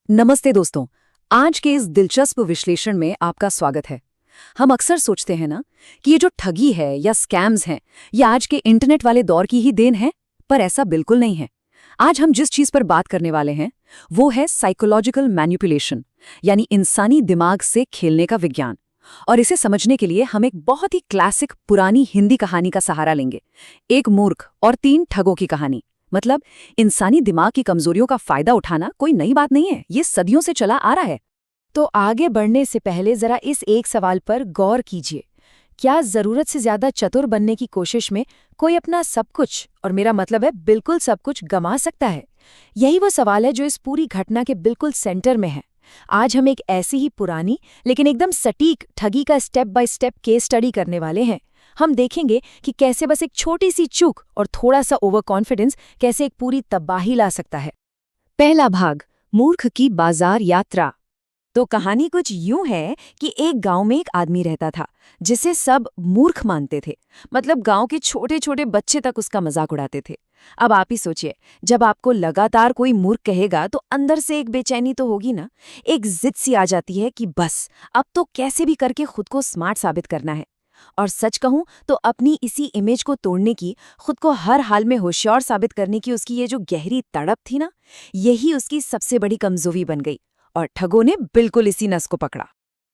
नमस्ते दोस्तों। आज के इस दिलचस्प विश्लेषण में आपका स्वागत है। हम अक्सर सोचते हैं ना कि ये जो ठगी है या स्कैम्स हैं, ये आज के इंटरनेट वाले दौर की ही देन है, पर ऐसा बिल्कुल नहीं है। आज हम जिस चीज पर बात करने वाले हैं वो है साइकोलॉजिकल मैनिपुलेशन, यानी इंसानी दिमाग से खेलने का विज्ञान। और इसे समझने के लिए हम एक बहुत ही क्लासिक पुरानी हिंदी कहानी का सहारा लेंगे। एक मूर्ख और 3 ठगों की कहानी। मतलब इंसानी दिमाग की कमजोरियों का फायदा उठाना कोई नई बात नहीं है, ये सदियों से चला आ रहा है। तो आगे बढ़ने से पहले जरा इस एक सवाल पर गौर कीजिए। क्या जरूरत से ज्यादा चतुर बनने की कोशिश में कोई अपना सब कुछ, और मेरा मतलब है बिल्कुल सब कुछ, गंवा सकता है? यही वो सवाल है जो इस पूरी घटना के बिल्कुल सेंटर में है। आज हम एक ऐसी ही पुरानी लेकिन एकदम सटीक ठगी का step by step case study करने वाले हैं। हम देखेंगे कि कैसे बस एक छोटी सी चूक और थोड़ा सा ओवर कॉन्फिडेंस कैसे एक पूरी तबाही ला सकता है। पहला भाग, मूर्ख की बाजार यात्रा। तो कहानी कुछ यूं है कि एक गांव में एक आदमी रहता था जिसे सब मूर्ख मानते थे। मतलब गांव के छोटे छोटे बच्चे तक उसका मजाक उड़ाते थे। अब आप ही सोचिए, जब आपको लगातार कोई मूर्ख कहेगा तो अंदर से एक बेचैनी तो होगी ना, एक जिद सी आ जाती है कि बस अब तो कैसे भी करके खुद को स्मार्ट साबित करना है। और सच कहूं तो अपनी इसी इमेज को तोड़ने की, खुद को हर हाल में होशियार साबित करने की उसकी ये जो गहरी तड़प थी ना, यही उसकी सबसे बड़ी कमजोरी बन गई। और ठगों ने बिल्कुल इसी नस को पकड़ा।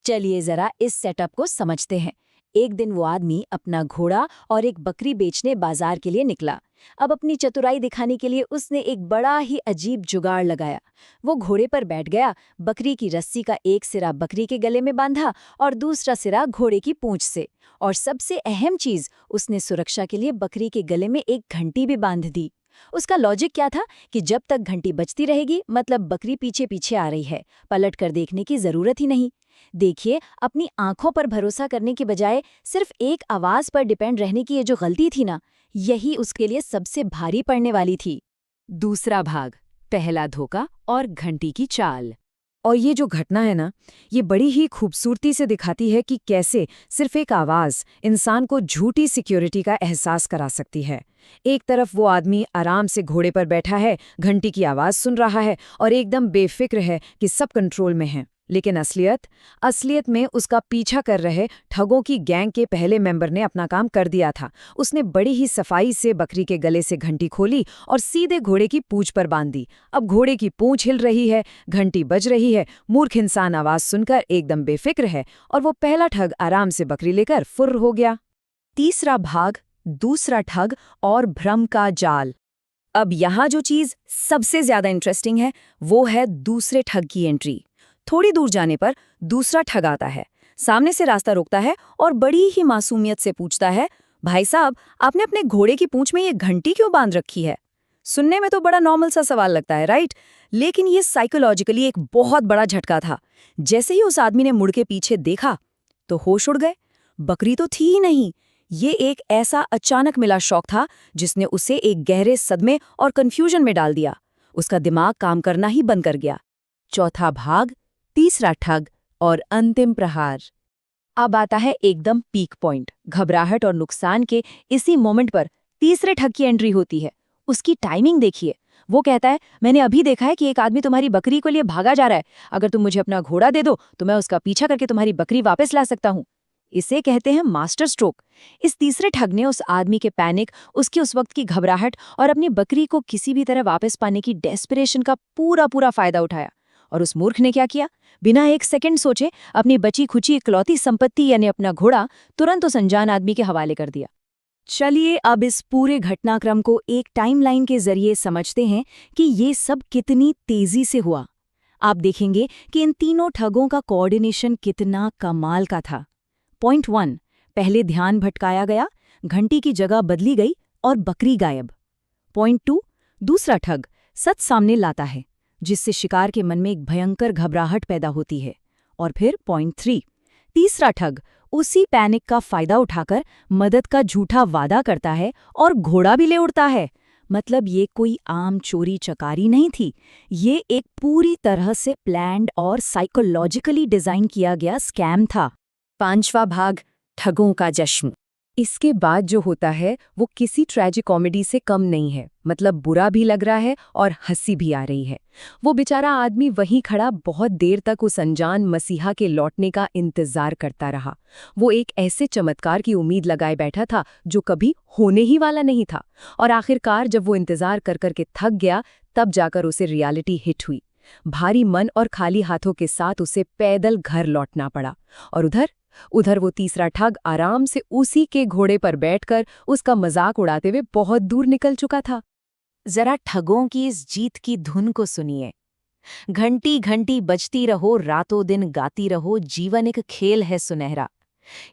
चलिए जरा इस सेटअप को समझते हैं। एक दिन वो आदमी अपना घोड़ा और एक बकरी बेचने बाजार के लिए निकला। अब अपनी चतुराई दिखाने के लिए उसने एक बड़ा ही अजीब जुगाड़ लगाया। वो घोड़े पर बैठ गया, बकरी की रस्सी का एक सिरा बकरी के गले में बांधा और दूसरा सिरा घोड़े की पूंछ से। और सबसे अहम चीज, उसने सुरक्षा के लिए बकरी के गले में एक घंटी भी बांध दी। उसका लॉजिक क्या था कि जब तक घंटी बजती रहेगी मतलब बकरी पीछे पीछे आ रही है, पलट कर देखने की जरूरत ही नहीं। देखिए, अपनी आंखों पर भरोसा करने के बजाय सिर्फ एक आवाज पर डिपेंड रहने की ये जो गलती थी ना, यही उसके लिए सबसे भारी पड़ने वाली थी। दूसरा भाग, पहला धोखा और घंटी की चाल। और ये जो घटना है ना, ये बड़ी ही खूबसूरती से दिखाती है कि कैसे सिर्फ एक आवाज़ इंसान को झूठी सिक्योरिटी का एहसास करा सकती है। एक तरफ वो आदमी आराम से घोड़े पर बैठा है, घंटी की आवाज़ सुन रहा है और एकदम बेफिक्र है कि सब कंट्रोल में है। लेकिन असलियत में उसका पीछा कर रहे ठगों की गैंग के पहले मेंबर ने अपना काम कर दिया था। उसने बड़ी ही सफाई से बकरी के गले से घंटी खोली और सीधे घोड़े की पूंछ पर बांध दी। अब घोड़े की पूंछ हिल रही है, घंटी बज रही है, मूर्ख इंसान आवाज सुनकर एकदम बेफिक्र है और वो पहला ठग आराम से बकरी लेकर फुर्र हो गया। तीसरा भाग, दूसरा ठग और भ्रम का जाल। अब यहाँ जो चीज सबसे ज्यादा इंटरेस्टिंग है वो है दूसरे ठग की एंट्री। थोड़ी दूर जाने पर दूसरा ठग आता है, सामने से रास्ता रोकता है और बड़ी ही मासूमियत से पूछता है, भाई साहब, आपने अपने घोड़े की पूंछ में ये घंटी क्यों बांध रखी है? सुनने में तो बड़ा नॉर्मल सा सवाल लगता है, राइट? लेकिन ये साइकोलॉजिकली एक बहुत बड़ा झटका था। जैसे ही उस आदमी ने मुड़ के पीछे देखा तो होश उड़ गए। बकरी तो थी ही नहीं। ये एक ऐसा अचानक मिला शौक था जिसने उसे एक गहरे सदमे और कंफ्यूजन में डाल दिया। उसका दिमाग काम करना ही बंद कर गया। चौथा भाग, तीसरा ठग और अंतिम प्रहार। अब आता है एकदम पीक पॉइंट। घबराहट और नुकसान के इसी मोमेंट पर तीसरे ठग की एंट्री होती है। उसकी टाइमिंग देखिए। वो कहता है, मैंने अभी देखा है कि एक आदमी तुम्हारी बकरी को लिए भागा जा रहा है। अगर तुम मुझे अपना घोड़ा दे दो तो मैं उसका पीछा करके तुम्हारी बकरी वापस ला सकता हूँ। इसे कहते हैं मास्टर स्ट्रोक। इस तीसरे ठग ने उस आदमी के पैनिक, उसकी उस वक्त की घबराहट और अपनी बकरी को किसी भी तरह वापस पाने की डेस्परेशन का पूरा फायदा उठाया। और उस मूर्ख ने क्या किया? बिना एक सेकंड सोचे अपनी बची खुची इकलौती संपत्ति यानी अपना घोड़ा तुरंत उस अनजान आदमी के हवाले कर दिया। चलिए अब इस पूरे घटनाक्रम को एक टाइमलाइन के जरिए समझते हैं कि ये सब कितनी तेजी से हुआ। आप देखेंगे कि इन तीनों ठगों का कोऑर्डिनेशन कितना कमाल का था। पॉइंट 1, पहले ध्यान भटकाया गया, घंटी की जगह बदली गई और बकरी गायब। पॉइंट 2, दूसरा ठग सच सामने लाता है जिससे शिकार के मन में एक भयंकर घबराहट पैदा होती है। और फिर पॉइंट 3, तीसरा ठग उसी पैनिक का फायदा उठाकर मदद का झूठा वादा करता है और घोड़ा भी ले उड़ता है। मतलब ये कोई आम चोरी चकारी नहीं थी, ये एक पूरी तरह से प्लान्ड और साइकोलॉजिकली डिजाइन किया गया स्कैम था। पांचवा भाग, ठगों का जश्न। इसके बाद जो होता है वो किसी ट्रेजिक कॉमेडी से कम नहीं है। मतलब बुरा भी लग रहा है और हंसी भी आ रही है। वो बेचारा आदमी वहीं खड़ा बहुत देर तक उस अनजान मसीहा के लौटने का इंतजार करता रहा। वो एक ऐसे चमत्कार की उम्मीद लगाए बैठा था जो कभी होने ही वाला नहीं था। और आखिरकार जब वो इंतजार कर करके थक गया, तब जाकर उसे रियलिटी हिट हुई। भारी मन और खाली हाथों के साथ उसे पैदल घर लौटना पड़ा। और उधर वो तीसरा ठग आराम से उसी के घोड़े पर बैठकर उसका मजाक उड़ाते हुए बहुत दूर निकल चुका था। जरा ठगों की इस जीत की धुन को सुनिए। घंटी घंटी बजती रहो, रातों दिन गाती रहो, जीवन एक खेल है सुनहरा।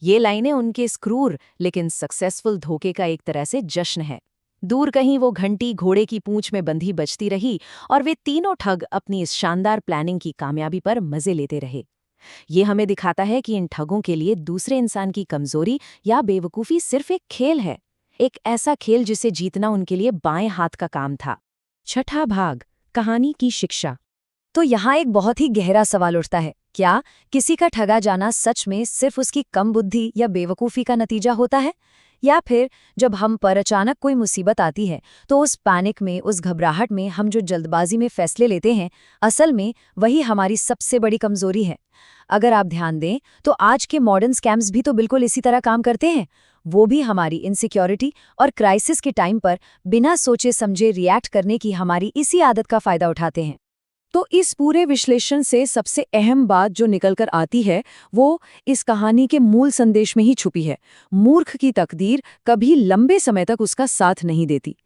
ये लाइनें उनके इस क्रूर लेकिन सक्सेसफुल धोखे का एक तरह से जश्न है। दूर कहीं वो घंटी घोड़े की पूंछ में बंधी बजती रही और वे तीनों ठग अपनी इस शानदार प्लानिंग की कामयाबी पर मजे लेते रहे। ये हमें दिखाता है कि इन ठगों के लिए दूसरे इंसान की कमजोरी या बेवकूफ़ी सिर्फ एक खेल है, एक ऐसा खेल जिसे जीतना उनके लिए बाएं हाथ का काम था। छठा भाग, कहानी की शिक्षा। तो यहाँ एक बहुत ही गहरा सवाल उठता है, क्या किसी का ठगा जाना सच में सिर्फ उसकी कम बुद्धि या बेवकूफ़ी का नतीजा होता है? या फिर जब हम पर अचानक कोई मुसीबत आती है तो उस पैनिक में, उस घबराहट में हम जो जल्दबाजी में फैसले लेते हैं, असल में वही हमारी सबसे बड़ी कमजोरी है? अगर आप ध्यान दें तो आज के मॉडर्न स्कैम्स भी तो बिल्कुल इसी तरह काम करते हैं। वो भी हमारी इनसिक्योरिटी और क्राइसिस के टाइम पर बिना सोचे समझे रिएक्ट करने की हमारी इसी आदत का फायदा उठाते हैं। तो इस पूरे विश्लेषण से सबसे अहम बात जो निकलकर आती है वो इस कहानी के मूल संदेश में ही छुपी है। मूर्ख की तकदीर कभी लंबे समय तक उसका साथ नहीं देती।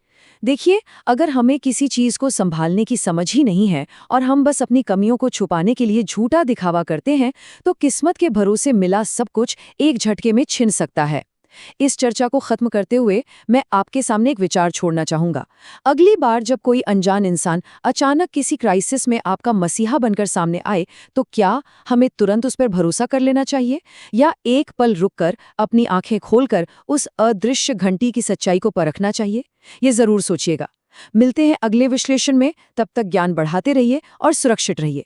देखिए, अगर हमें किसी चीज को संभालने की समझ ही नहीं है और हम बस अपनी कमियों को छुपाने के लिए झूठा दिखावा करते हैं, तो किस्मत के भरोसे मिला सब कुछ एक झटके में छिन सकता है। इस चर्चा को खत्म करते हुए मैं आपके सामने एक विचार छोड़ना चाहूंगा। अगली बार जब कोई अनजान इंसान अचानक किसी क्राइसिस में आपका मसीहा बनकर सामने आए, तो क्या हमें तुरंत उस पर भरोसा कर लेना चाहिए या एक पल रुककर अपनी आंखें खोलकर उस अदृश्य घंटी की सच्चाई को परखना चाहिए? ये जरूर सोचिएगा। मिलते हैं अगले विश्लेषण में। तब तक ज्ञान बढ़ाते रहिए और सुरक्षित रहिए।